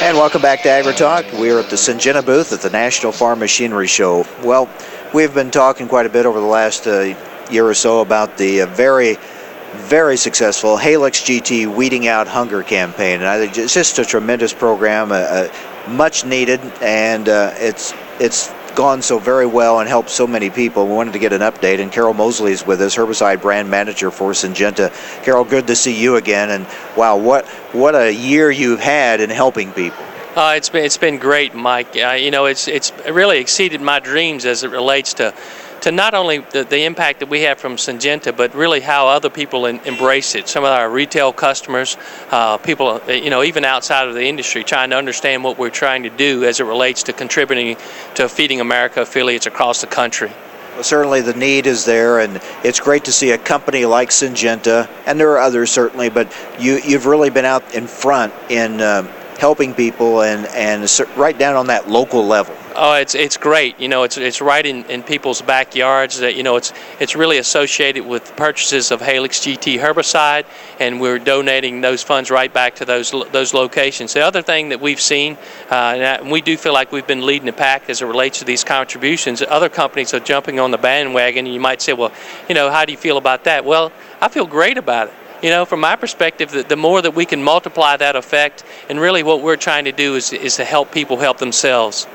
And welcome back to AgriTalk. We are at the Syngenta booth at the National Farm Machinery Show. Well, we've been talking quite a bit over the last year or so about the very successful Helix GT Weeding Out Hunger campaign. And I think it's just a tremendous program, much needed, and it's gone so very well and helped so many people. We wanted to get an update, and Carroll Moseley is with us, herbicide brand manager for Syngenta. Carroll, good to see you again, and wow, what a year you've had in helping people. It's been great, Mike. It's really exceeded my dreams as it relates to not only the impact that we have from Syngenta, but really how other people embrace it. Some of our retail customers, people, even outside of the industry, trying to understand what we're trying to do as it relates to contributing to Feeding America affiliates across the country. Well, certainly the need is there, and it's great to see a company like Syngenta, and there are others certainly, but you've really been out in front in helping people and right down on that local level. Oh, it's great. It's right in people's backyards. That it's really associated with purchases of Helix GT herbicide, and we're donating those funds right back to those locations. The other thing that we've seen, and we do feel like we've been leading the pack as it relates to these contributions. Other companies are jumping on the bandwagon, and you might say, well, how do you feel about that? Well, I feel great about it. From my perspective, the more that we can multiply that effect, and really what we're trying to do is to help people help themselves.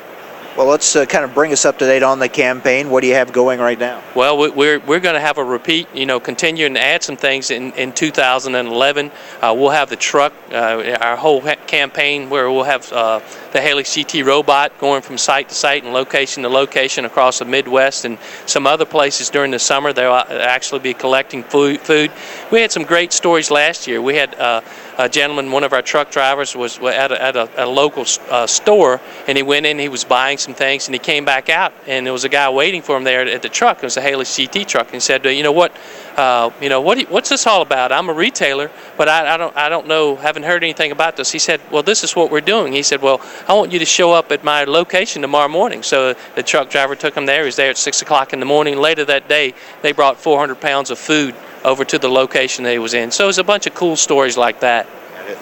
Well, let's kind of bring us up to date on the campaign. What do you have going right now? Well, we're going to have a repeat, continuing to add some things in 2011. We'll have the truck, our whole campaign where we'll have the Helix GT robot going from site to site and location to location across the Midwest and some other places during the summer. They'll actually be collecting food. We had some great stories last year. We had a gentleman, one of our truck drivers, was at a local store, and he went in, he was buying some things, and he came back out, and there was a guy waiting for him there at the truck. It was a Helix GT truck, and he said, what's this all about? I'm a retailer, but I don't know, haven't heard anything about this. He said, well, this is what we're doing. He said, well, I want you to show up at my location tomorrow morning. So the truck driver took him there. He was there at 6 o'clock in the morning. Later that day, they brought 400 pounds of food over to the location they was in. So it's a bunch of cool stories like that.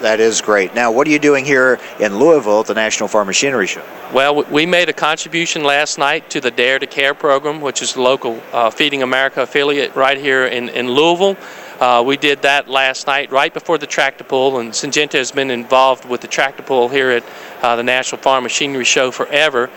That is great. Now, what are you doing here in Louisville at the National Farm Machinery Show? Well, we made a contribution last night to the Dare to Care program, which is the local Feeding America affiliate right here in Louisville. We did that last night right before the tractor pull, and Syngenta has been involved with the tractor pull here at the National Farm Machinery Show forever.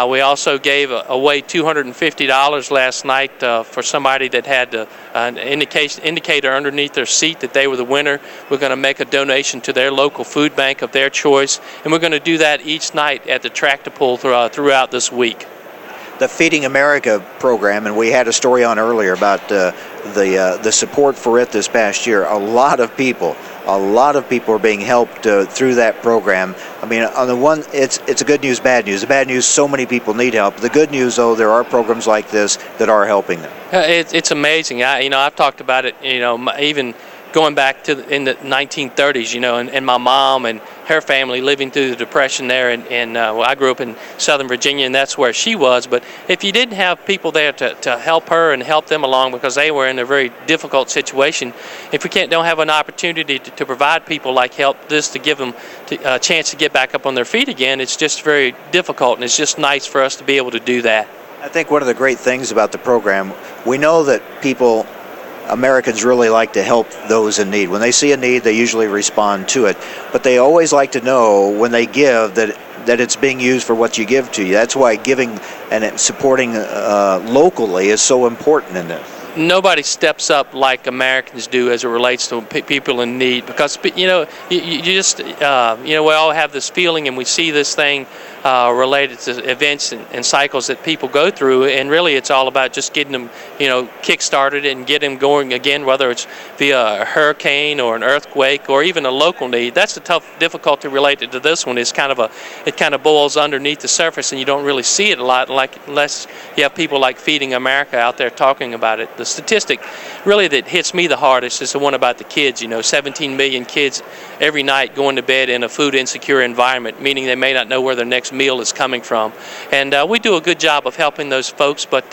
We also gave away $250 last night for somebody that had an indicator underneath their seat that they were the winner. We're going to make a donation to their local food bank of their choice, and we're going to do that each night at the tractor pull throughout this week. The Feeding America program, and we had a story on earlier about the support for it this past year. A lot of people are being helped through that program. I mean, on the one, it's a good news, bad news. The bad news, so many people need help. The good news, though, there are programs like this that are helping them. It's amazing. I've talked about it. Even going back to in the 1930s, and my mom and her family living through the Depression there, and I grew up in Southern Virginia, and that's where she was. But if you didn't have people there to help her and help them along because they were in a very difficult situation, if we don't have an opportunity to provide people like help this to give them a chance to get back up on their feet again, it's just very difficult, and it's just nice for us to be able to do that. I think one of the great things about the program, we know that Americans really like to help those in need. When they see a need, they usually respond to it. But they always like to know when they give that it's being used for what you give to you. That's why giving and supporting locally is so important in this. Nobody steps up like Americans do as it relates to people in need, because you just we all have this feeling, and we see this thing related to events and cycles that people go through, and really it's all about just getting them kick-started and get them going again, whether it's via a hurricane or an earthquake or even a local need. That's the tough difficulty related to this one. Is it kind of boils underneath the surface, and you don't really see it a lot, unless you have people like Feeding America out there talking about it. The statistic really that hits me the hardest is the one about the kids. 17 million kids every night going to bed in a food insecure environment, meaning they may not know where their next meal is coming from. And we do a good job of helping those folks, but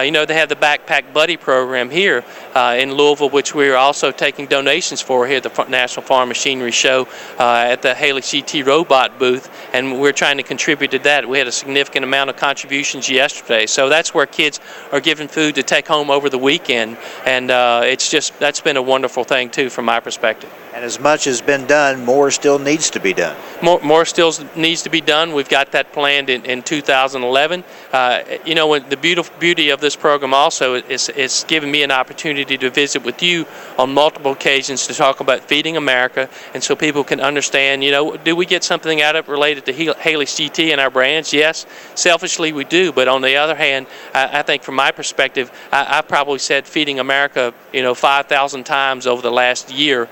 you know, they have the Backpack Buddy program here in Louisville, which we are also taking donations for here at the National Farm Machinery Show at the Helix GT robot booth, and we're trying to contribute to that. We had a significant amount of contributions yesterday, so that's where kids are given food to take home over the weekend, and that's been a wonderful thing too from my perspective. And as much has been done, more still needs to be done. More still needs to be done. We've got that planned in 2011. You know, the beauty of this program also is it's given me an opportunity to visit with you on multiple occasions to talk about Feeding America, and so people can understand, you know, do we get something out of it related to Helix GT and our brands? Yes, selfishly we do, but on the other hand, I think from my perspective, I probably said Feeding America, you know, 5,000 times over the last year,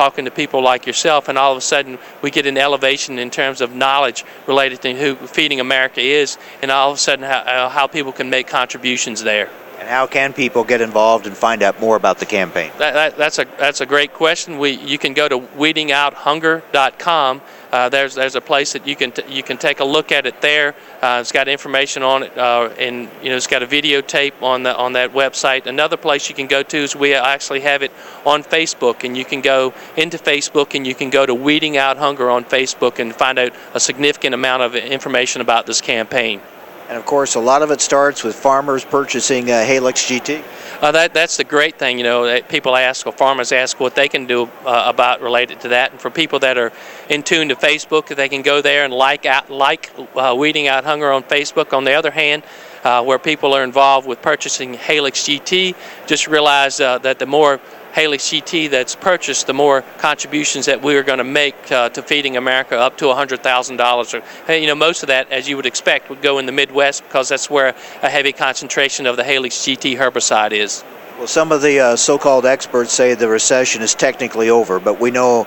talking to people like yourself, and all of a sudden we get an elevation in terms of knowledge related to who Feeding America is, and all of a sudden how people can make contributions there. And how can people get involved and find out more about the campaign? That's a great question. You can go to weedingouthunger.com. There's a place that you can take a look at it there. It's got information on it, and you know, it's got a videotape on that website. Another place you can go to is we actually have it on Facebook, and you can go into Facebook and you can go to Weeding Out Hunger on Facebook and find out a significant amount of information about this campaign. And of course, a lot of it starts with farmers purchasing Helix GT. That's the great thing, you know, that people ask, or farmers ask what they can do about related to that. And for people that are in tune to Facebook, they can go there and like Weeding Out Hunger on Facebook. On the other hand, where people are involved with purchasing Helix GT, just realize that the more Helix GT that's purchased, the more contributions that we are going to make to Feeding America, up to $100,000. You know, most of that, as you would expect, would go in the Midwest because that's where a heavy concentration of the Helix GT herbicide is. Well, some of the so-called experts say the recession is technically over, but we know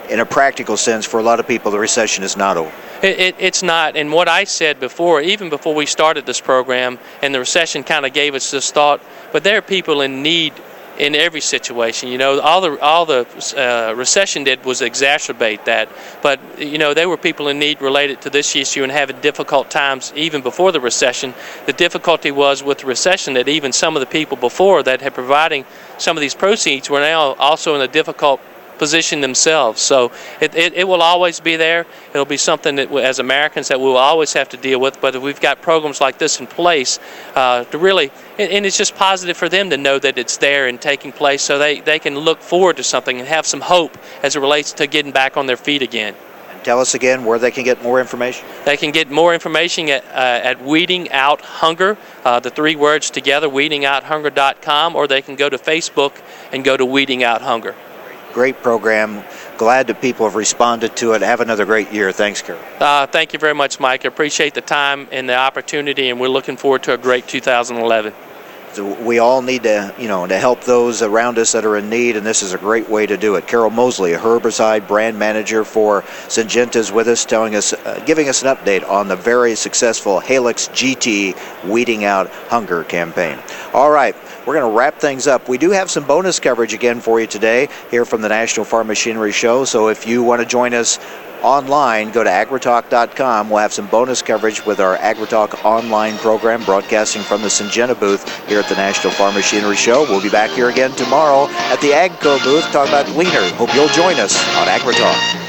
in a practical sense for a lot of people the recession is not over. It's not, and what I said before, even before we started this program, and the recession kind of gave us this thought, but there are people in need in every situation. You know, all the recession did was exacerbate that. But you know, there were people in need related to this issue and having difficult times even before the recession. The difficulty was with the recession that even some of the people before that had providing some of these proceeds were now also in a difficult position themselves. So it will always be there. It'll be something that as Americans that we'll always have to deal with, but if we've got programs like this in place to really, and it's just positive for them to know that it's there and taking place, so they can look forward to something and have some hope as it relates to getting back on their feet again. And tell us again where they can get more information. They can get more information at Weeding Out Hunger, the three words together, weedingouthunger.com, or they can go to Facebook and go to Weeding Out Hunger. Great program. Glad that people have responded to it. Have another great year. Thanks, Carroll. Thank you very much, Mike. I appreciate the time and the opportunity, and we're looking forward to a great 2011. So we all need to, you know, to help those around us that are in need, and this is a great way to do it. Carroll Moseley, a herbicide brand manager for Syngenta, is with us, telling us, giving us an update on the very successful Helix GT Weeding Out Hunger campaign. All right, we're going to wrap things up. We do have some bonus coverage again for you today here from the National Farm Machinery Show. So if you want to join us online, go to agritalk.com. We'll have some bonus coverage with our AgriTalk online program broadcasting from the Syngenta booth here at the National Farm Machinery Show. We'll be back here again tomorrow at the AGCO booth talking about Gleaner. Hope you'll join us on AgriTalk.